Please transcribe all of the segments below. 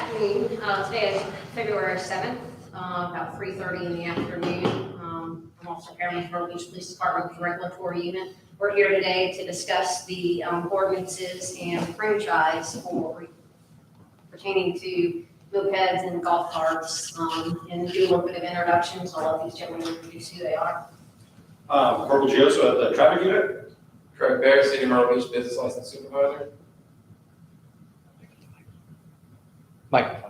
afternoon. Today is February 7th, about 3:30 in the afternoon. I'm Officer Carolyn from Beach Police Department Regulatory Unit. We're here today to discuss the ordinances and franchise for pertaining to mopeds and golf carts, and do a little bit of introductions. I'll let these gentlemen introduce who they are. Corporal Gioso at the traffic unit. Craig Bear, City of Myrtle Beach Business License Supervisor. Mike.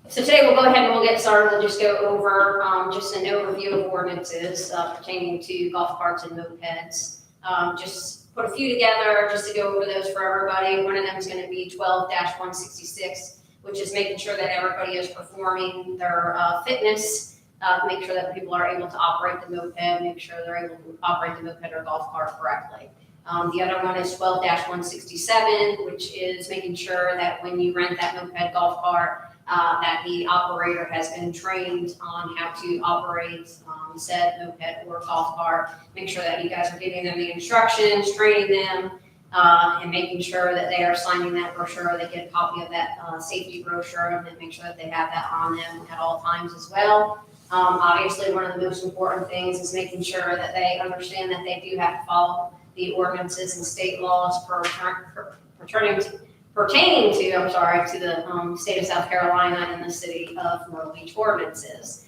So today we'll go ahead and we'll get started. We'll just go over just an overview of ordinances pertaining to golf carts and mopeds. Just put a few together just to go over those for everybody. One of them is going to be 12-166, which is making sure that everybody is performing their fitness. Make sure that people are able to operate the moped, make sure they're able to operate the moped or golf cart correctly. The other one is 12-167, which is making sure that when you rent that moped golf cart, that the operator has been trained on how to operate said moped or golf cart. Make sure that you guys are giving them the instructions, training them, and making sure that they are signing that brochure. They get a copy of that safety brochure, and then make sure that they have that on them at all times as well. Obviously, one of the most important things is making sure that they understand that they do have to follow the ordinances and state laws pertaining to the state of South Carolina and the city of Myrtle Beach ordinances.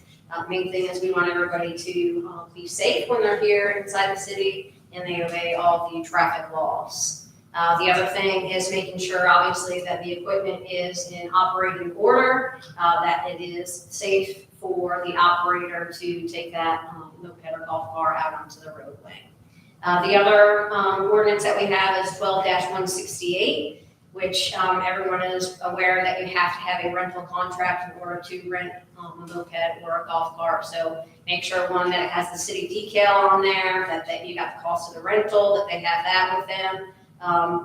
Main thing is we want everybody to be safe when they're here inside the city, and they obey all the traffic laws. The other thing is making sure, obviously, that the equipment is in operating order, that it is safe for the operator to take that moped or golf cart out onto the roadway. The other ordinance that we have is 12-168, which everyone is aware that you have to have a rental contract in order to rent a moped or a golf cart. So make sure, one, that it has the city decal on there, that you got the cost of the rental, that they have that with them.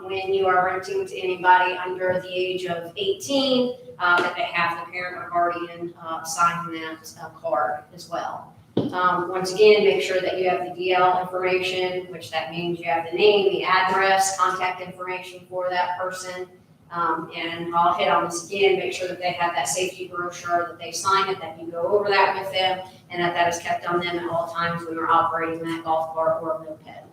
When you are renting to anybody under the age of 18, that they have the parent or guardian sign that card as well. Once again, make sure that you have the DL information, which that means you have the name, the address, contact information for that person. And I'll hit on this again, make sure that they have that safety brochure, that they sign it, that you go over that with them, and that is kept on them at all times when they're operating that golf cart or moped.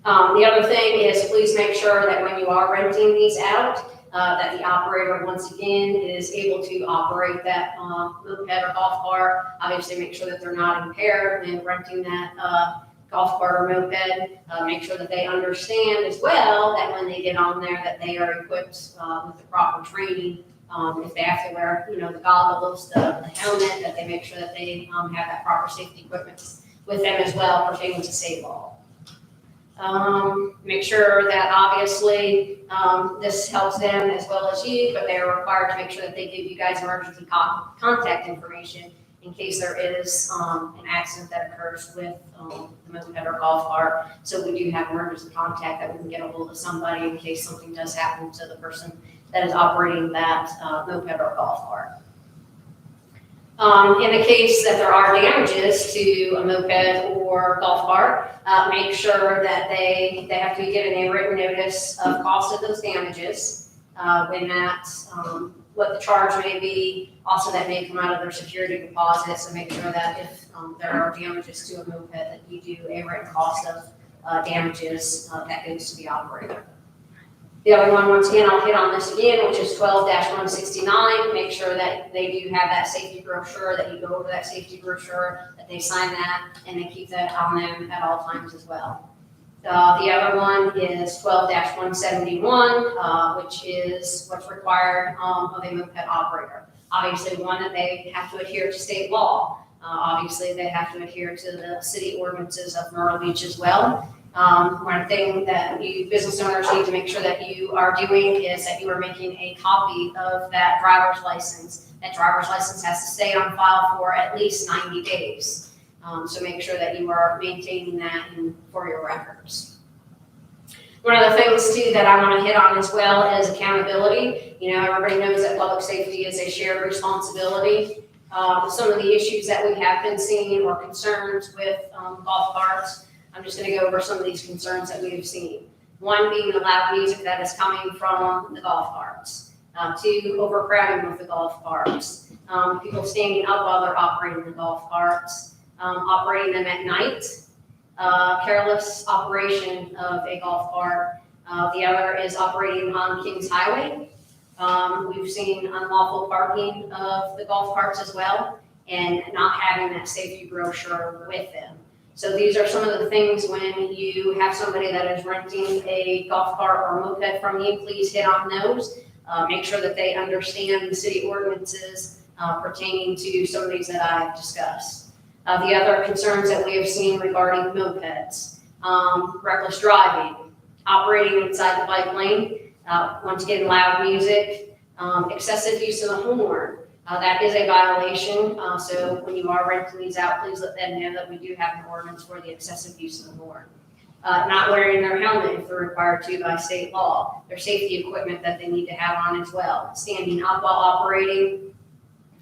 The other thing is, please make sure that when you are renting these out, that the operator, once again, is able to operate that moped or golf cart. Obviously, make sure that they're not impaired when renting that golf cart or moped. Make sure that they understand as well that when they get on there, that they are equipped with the proper training. If they have to wear, the goggles, the helmet, that they make sure that they have that proper safety equipment with them as well pertaining to state law. Make sure that obviously this helps them as well as you, but they are required to make sure that they give you guys emergency contact information in case there is an accident that occurs with the moped or golf cart. So we do have emergency contact that we can get a hold of somebody in case something does happen to the person that is operating that moped or golf cart. In the case that there are damages to a moped or golf cart, make sure that they have to be given a written notice of cost of those damages, when that's what the charge may be. Also, that may come out of their security deposit, so make sure that if there are damages to a moped, that you do a written cost of damages that goes to the operator. The other one, once again, I'll hit on this again, which is 12-169. Make sure that they do have that safety brochure, that you go over that safety brochure, that they sign that, and they keep that on them at all times as well. The other one is 12-171, which is what's required of a moped operator. Obviously, one, that they have to adhere to state law. Obviously, they have to adhere to the city ordinances of Myrtle Beach as well. One thing that you business owners need to make sure that you are doing is that you are making a copy of that driver's license. That driver's license has to stay on file for at least 90 days. So make sure that you are maintaining that for your records. One of the things too that I want to hit on as well is accountability. Everybody knows that public safety is a shared responsibility. Some of the issues that we have been seeing or concerns with golf carts I'm just gonna go over some of these concerns that we've seen. One being the loud music that is coming from the golf carts. Two, overcrowding with the golf carts. People standing up while they're operating the golf carts. Operating them at night. Careless operation of a golf cart. The other is operating on Kings Highway. We've seen unlawful parking of the golf carts as well, and not having that safety brochure with them. So these are some of the things when you have somebody that is renting a golf cart or moped from you, please hit on those. Make sure that they understand the city ordinances pertaining to some of these that I have discussed. The other concerns that we have seen regarding mopeds, reckless driving, operating inside the bike lane, once again, loud music, excessive use of the horn. That is a violation, so when you are renting these out, please let them know that we do have an ordinance for the excessive use of the horn. Not wearing their helmet if they're required to by state law, their safety equipment that they need to have on as well, standing up while operating.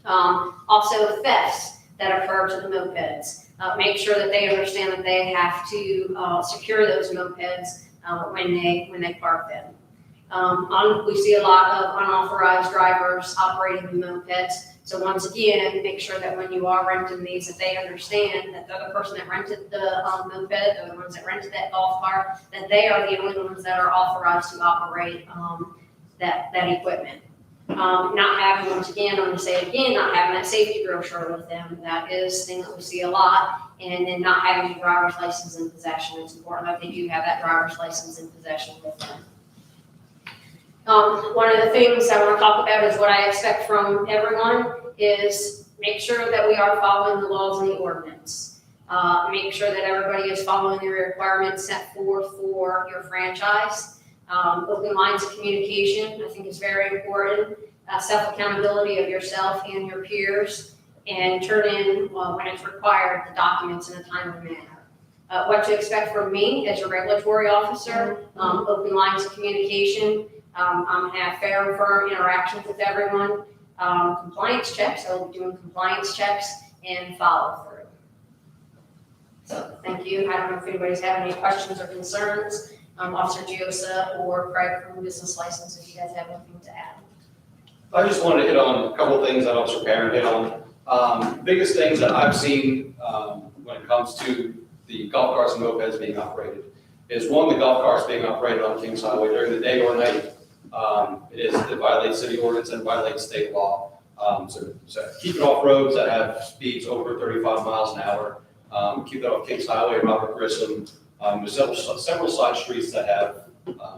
Also thefts that occur to the mopeds. Make sure that they understand that they have to secure those mopeds when they park them. We see a lot of unauthorized drivers operating the mopeds. So once again, make sure that when you are renting these, that they understand that the other person that rented the moped, or the ones that rented that golf cart, that they are the only ones that are authorized to operate that equipment. Not having, once again, I'm going to say it again, not having that safety brochure with them. That is a thing that we see a lot. And then not having a driver's license in possession. It's important that they do have that driver's license in possession with them. One of the things I want to talk about is what I expect from everyone is make sure that we are following the laws and the ordinance. Make sure that everybody is following the requirements set forth for your franchise. Open lines of communication, I think is very important. Self-accountability of yourself and your peers, and turn in, when it's required, the documents in a timely manner. What to expect from me as a regulatory officer, open lines of communication. I'm going to have fair and firm interactions with everyone. Compliance checks, I will be doing compliance checks and follow through. So thank you. I don't know if anybody's having any questions or concerns. Officer Giosa or Craig from Business License, if you guys have anything to add. I just wanted to hit on a couple of things that Officer Perrin hit on. Biggest things that I've seen when it comes to the golf carts and mopeds being operated is one, the golf carts being operated on Kings Highway during the day or night. It violates city ordinance and violates state law. So keep it off roads that have speeds over 35 miles an hour. Keep it off Kings Highway, Robert Grissom. There's several side streets that have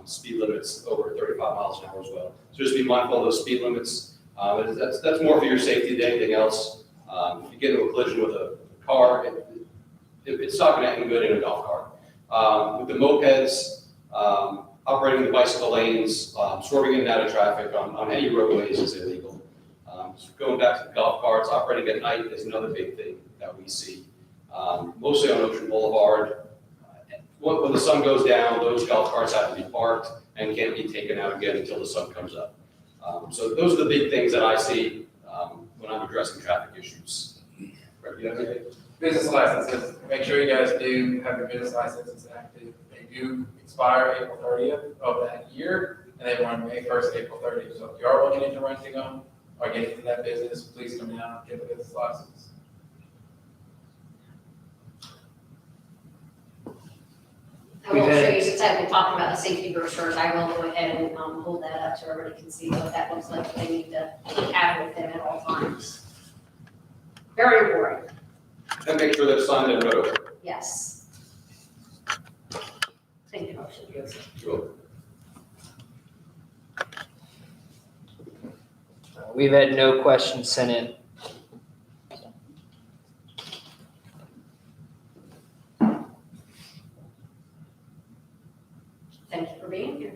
speed limits over 35 miles an hour as well. So just be mindful of those speed limits. That's more for your safety than anything else. If you get into a collision with a car, it's not going to end good in a golf cart. With the mopeds, operating the bicycle lanes, swerving in and out of traffic on any roadways is illegal. So going back to the golf carts, operating at night is another big thing that we see. Mostly on Ocean Boulevard. When the sun goes down, those golf carts have to be parked and can't be taken out again until the sun comes up. So those are the big things that I see when I'm addressing traffic issues. Greg, you have anything? Business licenses, make sure you guys do have your business licenses active. They do expire April 30th of that year, and they run May 1st, April 30th. So if you are looking into renting them or getting into that business, please come down and get a business license. I will show you, since I've been talking about the safety brochures, I will go ahead and hold that up so everybody can see what that looks like. They need to have with them at all times. Very important. And make sure they're signed and read over. Yes. Thank you, motion. Sure. We've had no questions sent in. Thank you for being here.